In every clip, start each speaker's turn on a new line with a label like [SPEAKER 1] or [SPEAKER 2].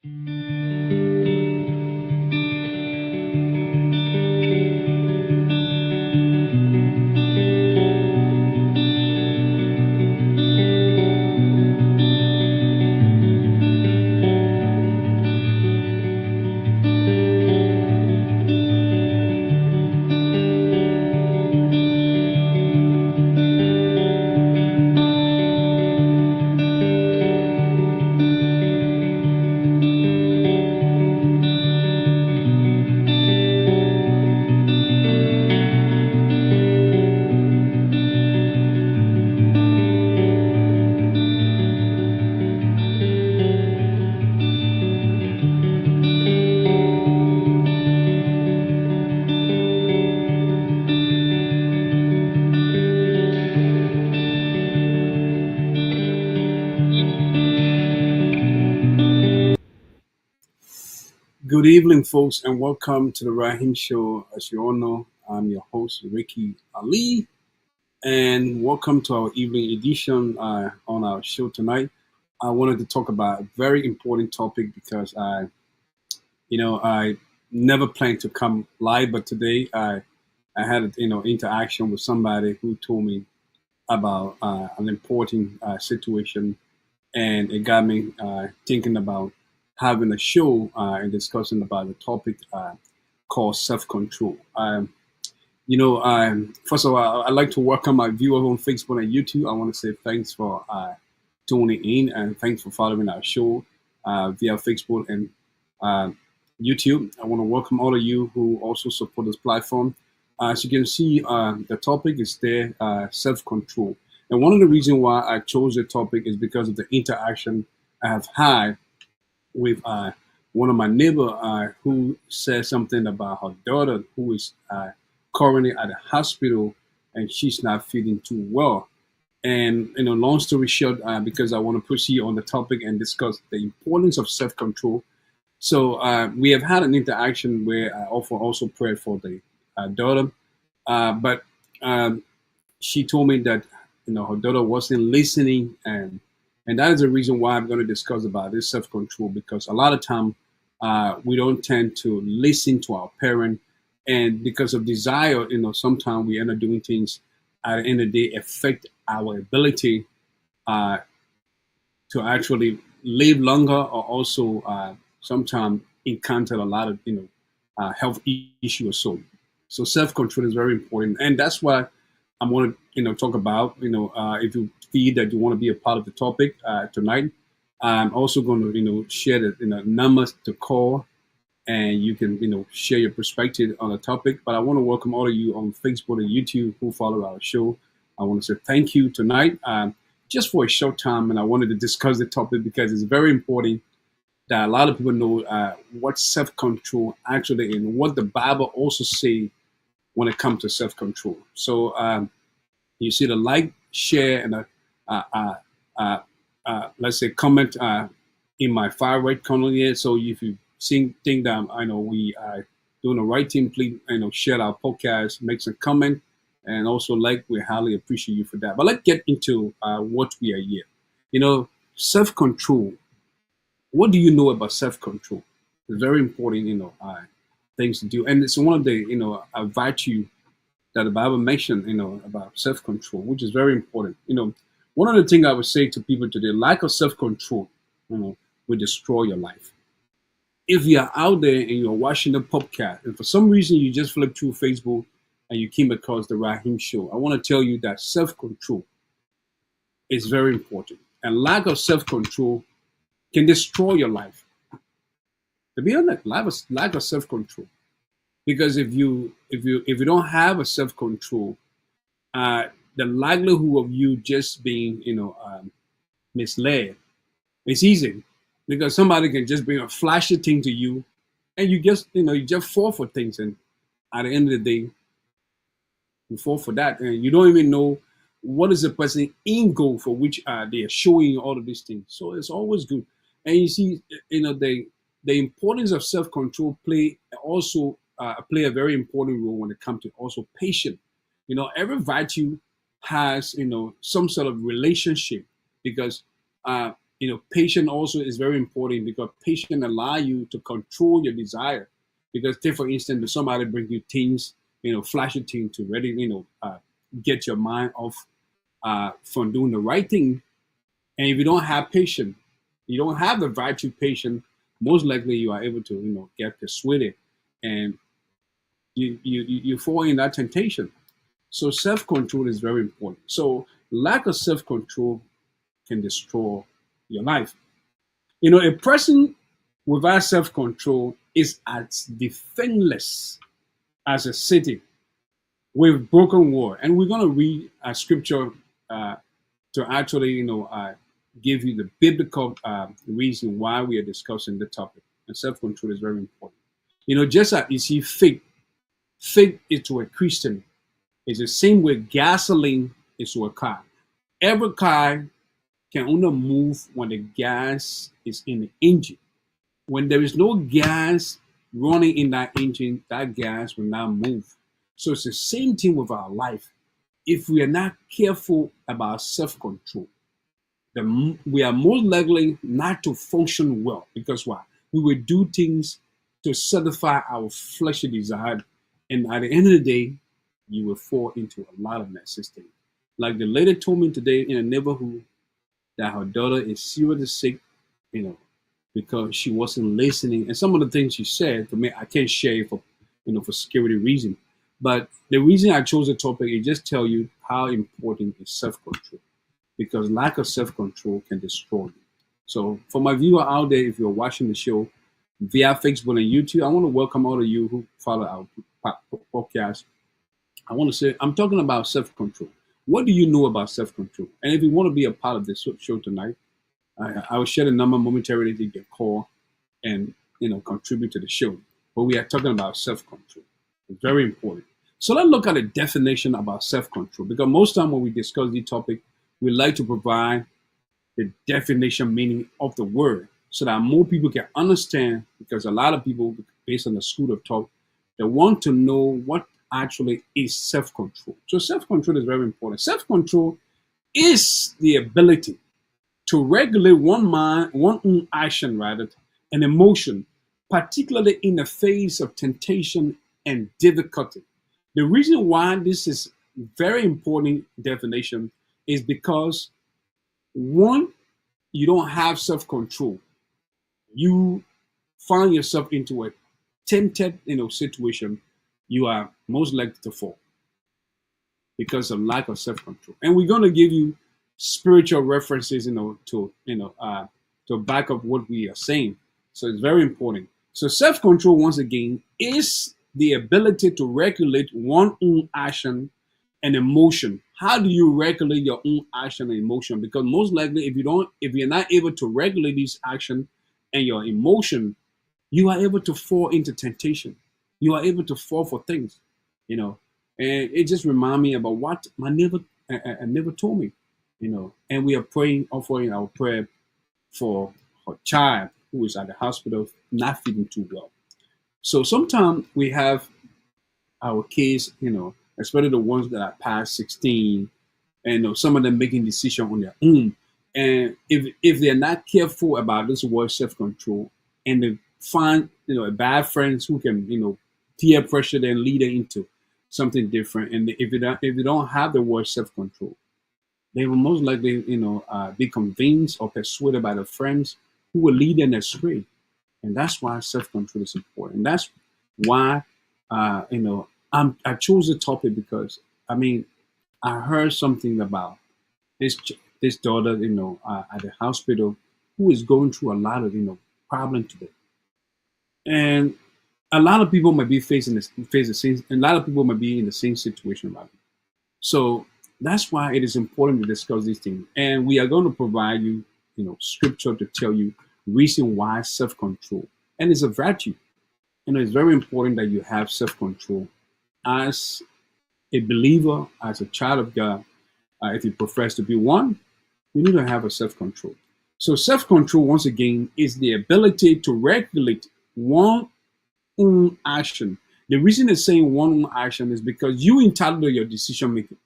[SPEAKER 1] Good evening, folks, and welcome to the Rahim Show. As you all know, I'm your host, Ricky Ali, and welcome to our evening edition on our show tonight. I wanted to talk about a very important topic because I never planned to come live, but today I had interaction with somebody who told me about an important situation, and it got me thinking about having a show and discussing about the topic called self-control. First of all, I'd like to welcome my viewers on Facebook and YouTube. I want to say thanks for tuning in and thanks for following our show via Facebook and uh, YouTube. I want to welcome all of you who also support this platform. As you can see, the topic is there, self-control. And one of the reasons why I chose the topic is because of the interaction I have had with one of my neighbor who said something about her daughter who is currently at the hospital and she's not feeling too well. And long story short, because I want to proceed on the topic and discuss the importance of self-control. So we have had an interaction where I offer also prayer for the daughter, but she told me that her daughter wasn't listening, and that is the reason why I'm going to discuss about this self-control, because a lot of time we don't tend to listen to our parent, and because of desire, sometimes we end up doing things at the end of the day affect our ability uh, to actually live longer, or also sometimes encounter a lot of health issues. So self-control is very important, and that's why I want to talk about. If you feel that you want to be a part of the topic tonight, I'm also going to share the numbers to call, and you can share your perspective on the topic. But I want to welcome all of you on Facebook and YouTube who follow our show. I want to say thank you tonight, just for a short time, and I wanted to discuss the topic because it's very important that a lot of people know what self-control actually and what the Bible also say when it comes to self-control. So you see the like, share, and uh, uh, let's say comment in my far right corner here. So if you think that I know we are doing the right thing, please share our podcast, make some comment, and also like. We highly appreciate you for that. But let's get into what we are here. Self-control. What do you know about self-control? It's very important, things to do, and it's one of the a virtue that the Bible mentioned, about self-control, which is very important. One of the things I would say to people today, lack of self-control, will destroy your life. If you're out there and you're watching the podcast, and for some reason you just flip through Facebook and you came across the Rahim Show, I want to tell you that self-control is very important, and lack of self-control can destroy your life. To be honest, lack of self-control, because if you don't have a self-control, the likelihood of you just being misled is easy, because somebody can just bring a flashy thing to you, and you just fall for things, and at the end of the day you fall for that, and you don't even know what is the person in goal for which they are showing you all of these things. So it's always good. And you see, the importance of self-control play a very important role when it comes to also patience. Every virtue has some sort of relationship, because Patience also is very important because patience allow you to control your desire. Because, take for instance, if somebody bring you things, flashy things to ready, get your mind off from doing the right thing. And if you don't have patience, you don't have the virtue patience, most likely you are able to, get persuaded, and you fall in that temptation. So self-control is very important. So lack of self-control can destroy your life. A person without self-control is as defenseless as a city with broken wall. And we're going to read a scripture to actually, give you the biblical reason why we are discussing the topic. And self-control is very important. Just as you see faith is to a Christian is the same way gasoline is to a car. Every car can only move when the gas is in the engine. When there is no gas running in that engine, that gas will not move. So it's the same thing with our life. If we are not careful about self-control, then we are most likely not to function well. Because why? We will do things to satisfy our fleshly desire. And at the end of the day, you will fall into a lot of necessity. Like the lady told me today in a neighborhood that her daughter is seriously sick, because she wasn't listening. And some of the things she said to me, I can't share for security reason. But the reason I chose the topic is just tell you how important is self-control, because lack of self-control can destroy you. So for my viewer out there, if you're watching the show via Facebook and YouTube, I want to welcome all of you who follow our podcast. I want to say, I'm talking about self-control. What do you know about self-control? And if you want to be a part of this show tonight, I will share the number momentarily to get call and contribute to the show. But we are talking about self-control. It's very important. So let's look at a definition about self-control, because most time when we discuss the topic, we like to provide the definition meaning of the word so that more people can understand, because a lot of people, based on the school of thought, they want to know what actually is self-control. So self-control is very important. Self-control is the ability to regulate one own action rather, and emotion, particularly in the face of temptation and difficulty. The reason why this is very important definition is because, one, you don't have self-control. You find yourself into a tempted, situation, you are most likely to fall because of lack of self-control. And we're going to give you spiritual references, to back up what we are saying. So it's very important. So self-control, once again, is the ability to regulate one own action and emotion. How do you regulate your own action and emotion? Because most likely, if you're not able to regulate these action and your emotion, you are able to fall into temptation. You are able to fall for things, and it just reminds me about what my neighbor told me, and we are offering our prayer for her child who is at the hospital, not feeling too well. So sometimes we have our kids, especially the ones that are past 16, and some of them making decisions on their own. And if they're not careful about this word self-control, and they find a bad friends who can peer pressure them, lead them into something different, and if they don't have the word self-control, they will most likely be convinced or persuaded by the friends who will lead them astray. And that's why self-control is important. And that's why I chose the topic, because I heard something about this daughter at the hospital who is going through a lot of problem today. And a lot of people might be facing the same. A lot of people might be in the same situation right now. So that's why it is important to discuss these things. And we are going to provide you, scripture to tell you reason why self-control, and it's a virtue. It's very important that you have self-control as a believer, as a child of God. If you profess to be one, you need to have a self-control. So self-control, once again, is the ability to regulate one own action. The reason it's saying one own action is because you entitled to your decision making.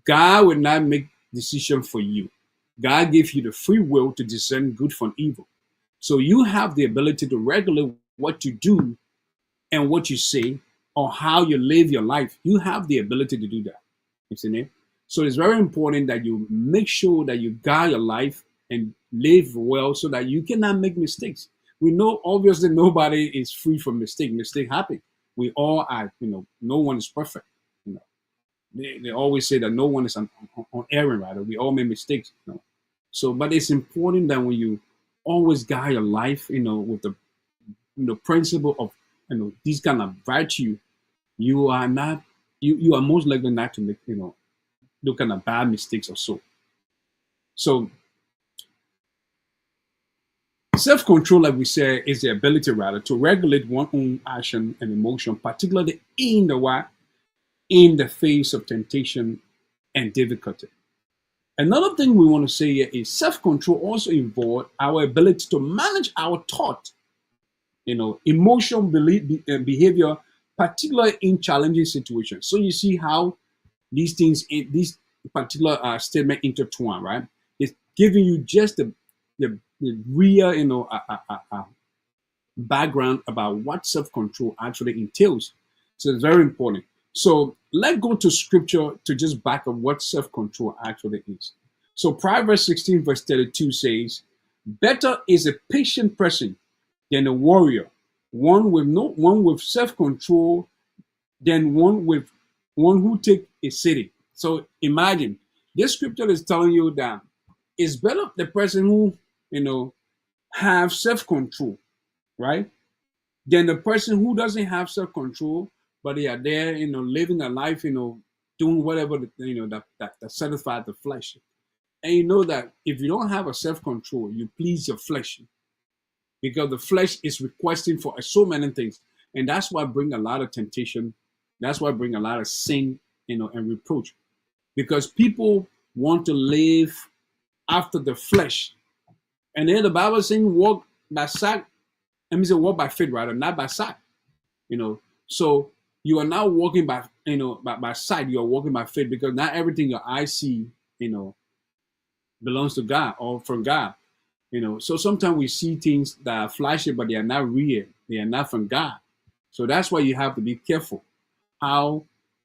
[SPEAKER 1] God will not make decision for you. God gave you the free will to discern good from evil. So you have the ability to regulate what you do and what you say or how you live your life. You have the ability to do that. You see me? So it's very important that you make sure that you guide your life and live well so that you cannot make mistakes. We know obviously nobody is free from mistake. Mistake happen. We all are, no one is perfect. You know, they always say that no one is on errand, right? We all make mistakes. So, but it's important that when you always guide your life, with the principle of these kind of virtue, you are not you are most likely not to make those kind of bad mistakes or so. So self-control, like we said, is the ability rather to regulate one's own action and emotion, particularly in the face of temptation and difficulty. Another thing we want to say here is self-control also involves our ability to manage our thought, emotion, belief, behavior, particularly in challenging situations. So you see how these things, these particular statement intertwine, right? It's giving you just the real, background about what self-control actually entails. So it's very important. So let's go to scripture to just back up what self-control actually is. So Proverbs 16 verse 32 says, better is a patient person than a warrior, one with self-control than one who take a city. So imagine this scripture is telling you that it's better the person who have self-control, right? Than the person who doesn't have self-control, but they are there, living a life, doing whatever that satisfies the flesh. And you know that if you don't have a self-control, you please your flesh, because the flesh is requesting for so many things, and that's why bring a lot of temptation. That's why bring a lot of sin, and reproach, because people want to live after the flesh, and then the Bible is saying walk by sight. Let me say walk by faith rather, not by sight. So you are now walking by sight. You are walking by faith because not everything your eyes see, belongs to God or from God. So sometimes we see things that are flashy, but they are not real. They are not from God. So that's why you have to be careful how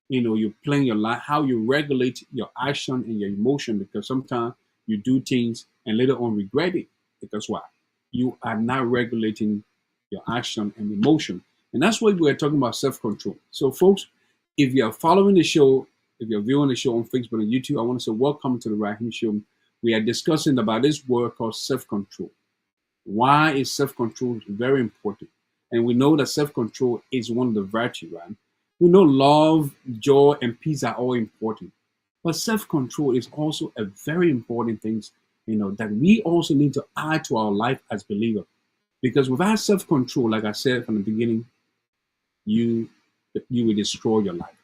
[SPEAKER 1] you plan your life, how you regulate your action and your emotion, because sometimes you do things and later on regret it. Because why? You are not regulating your action and emotion. And that's why we're talking about self-control. So folks, if you are following the show, if you're viewing the show on Facebook and YouTube, I want to say welcome to the Rahim Show. We are discussing about this word called self-control. Why is self-control very important? And we know that self-control is one of the virtues, right? We know love, joy, and peace are all important. But self-control is also a very important thing, that we also need to add to our life as believers. Because without self-control, like I said from the beginning, you will destroy your life.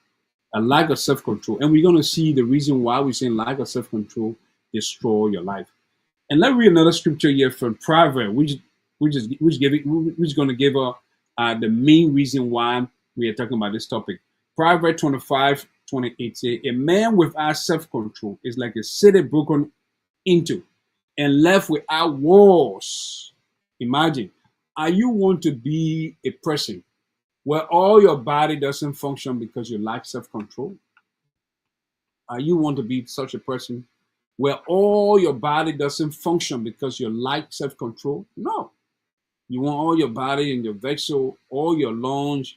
[SPEAKER 1] A lack of self-control. And we're going to see the reason why we're saying lack of self-control destroy your life. And let's read another scripture here from Proverbs, which is going to give us the main reason why we are talking about this topic. Proverbs 25:28 says, a man without self-control is like a city broken into and left without walls. Imagine, are you want to be a person where all your body doesn't function because you lack self-control? Are you want to be such a person where all your body doesn't function because you lack self-control? No. You want all your body and your vessel, all your lungs,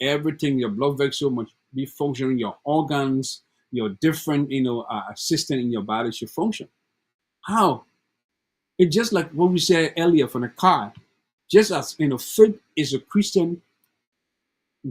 [SPEAKER 1] everything, your blood vessel must be functioning, your organs, your different, system in your body should function. How? It's just like what we said earlier from the car. Just as, faith is a Christian,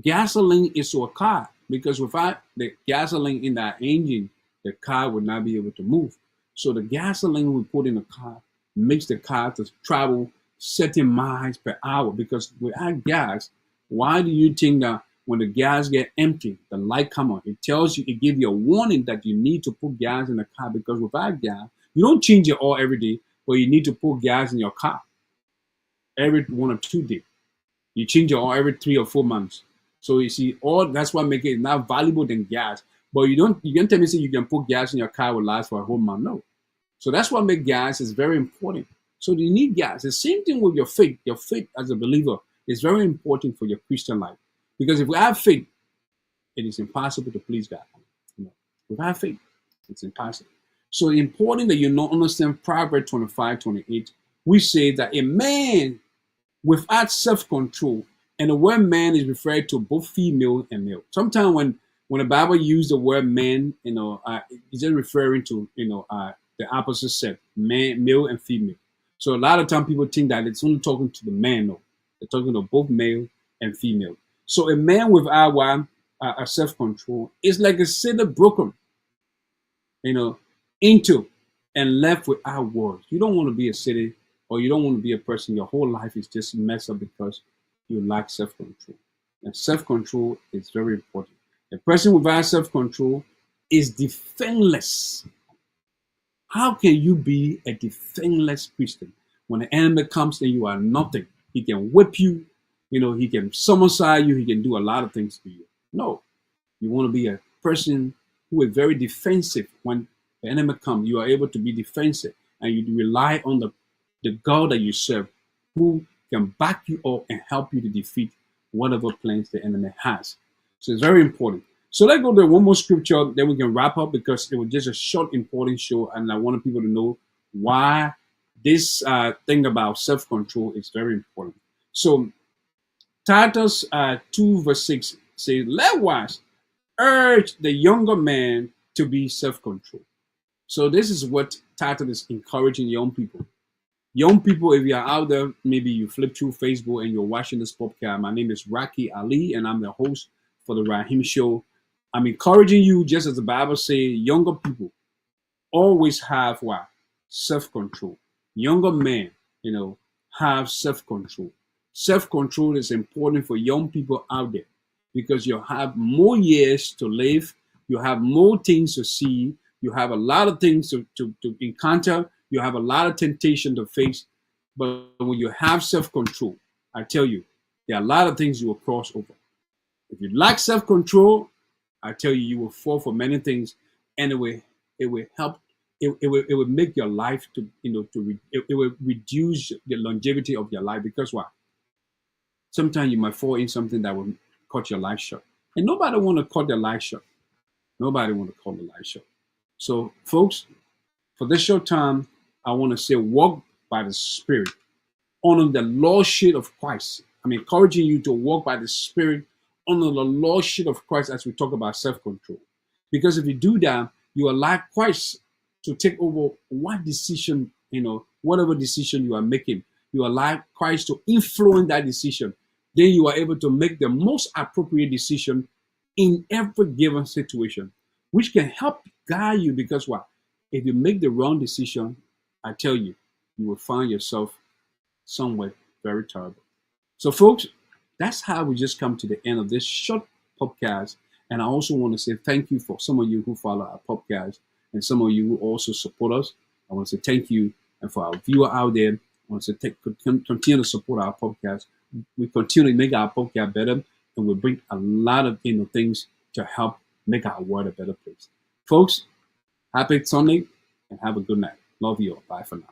[SPEAKER 1] gasoline is to a car, because without the gasoline in that engine, the car would not be able to move. So the gasoline we put in the car makes the car to travel certain miles per hour, because without gas, why do you think that when the gas get empty, the light come on? It tells you, it gives you a warning that you need to put gas in the car, because without gas, you don't change your oil every day, but you need to put gas in your car every 1 or 2 days. You change your oil every 3 or 4 months. So you see, all that's what makes it not valuable than gas. But you can't tell me say you can put gas in your car will last for a whole month. No. So that's what makes guys is very important. So you need guys. The same thing with your faith. Your faith as a believer is very important for your Christian life. Because if we have faith, it is impossible to please God. You know, without faith, it's impossible. So it's important that you know, understand Proverbs 25:28. We say that a man without self-control, and the word man is referred to both female and male. Sometimes when the Bible uses the word man, it's just referring to the opposite sex, man, male and female. So a lot of times people think that it's only talking to the man. No, they're talking to both male and female. So a man without a self-control is like a city broken, into and left without words. You don't want to be a city, or you don't want to be a person. Your whole life is just messed up because you lack self-control. And self-control is very important. A person without self-control is defenseless. How can you be a defenseless Christian when the enemy comes and you are nothing? He can whip you, he can somersault you, he can do a lot of things to you. No, you want to be a person who is very defensive. When the enemy comes, you are able to be defensive, and you rely on the God that you serve, who can back you up and help you to defeat whatever plans the enemy has. So it's very important. So let's go to one more scripture, then we can wrap up, because it was just a short, important show, and I wanted people to know why this thing about self-control is very important. So Titus 2:6 says, likewise, urge the younger man to be self-controlled. So this is what Titus is encouraging young people. Young people, if you are out there, maybe you flip through Facebook and you're watching this podcast. My name is Raki Ali, and I'm the host for the Rahim Show. I'm encouraging you, just as the Bible says, younger people always have what? Self-control. Younger men, have self-control. Self-control is important for young people out there, because you have more years to live, you have more things to see, you have a lot of things to encounter, you have a lot of temptation to face. But when you have self-control, I tell you, there are a lot of things you will cross over. If you lack self-control, I tell you, you will fall for many things, and it will help. It will make your life it will reduce the longevity of your life, because what? Sometimes you might fall in something that will cut your life short, and nobody want to cut their life short. Nobody want to cut their life short. So, folks, for this short time, I want to say, walk by the Spirit, honor the lordship of Christ. I'm encouraging you to walk by the Spirit, honor the lordship of Christ, as we talk about self-control. Because if you do that, you allow Christ to take over what decision, whatever decision you are making. You allow Christ to influence that decision. Then you are able to make the most appropriate decision in every given situation, which can help guide you. Because what? If you make the wrong decision, I tell you, you will find yourself somewhere very terrible. So, folks, that's how we just come to the end of this short podcast. And I also want to say thank you for some of you who follow our podcast, and some of you who also support us. I want to say thank you. And for our viewer out there, I want to say continue to support our podcast. We continue to make our podcast better, and we bring a lot of things to help make our world a better place. Folks, happy Sunday, and have a good night. Love you all. Bye for now.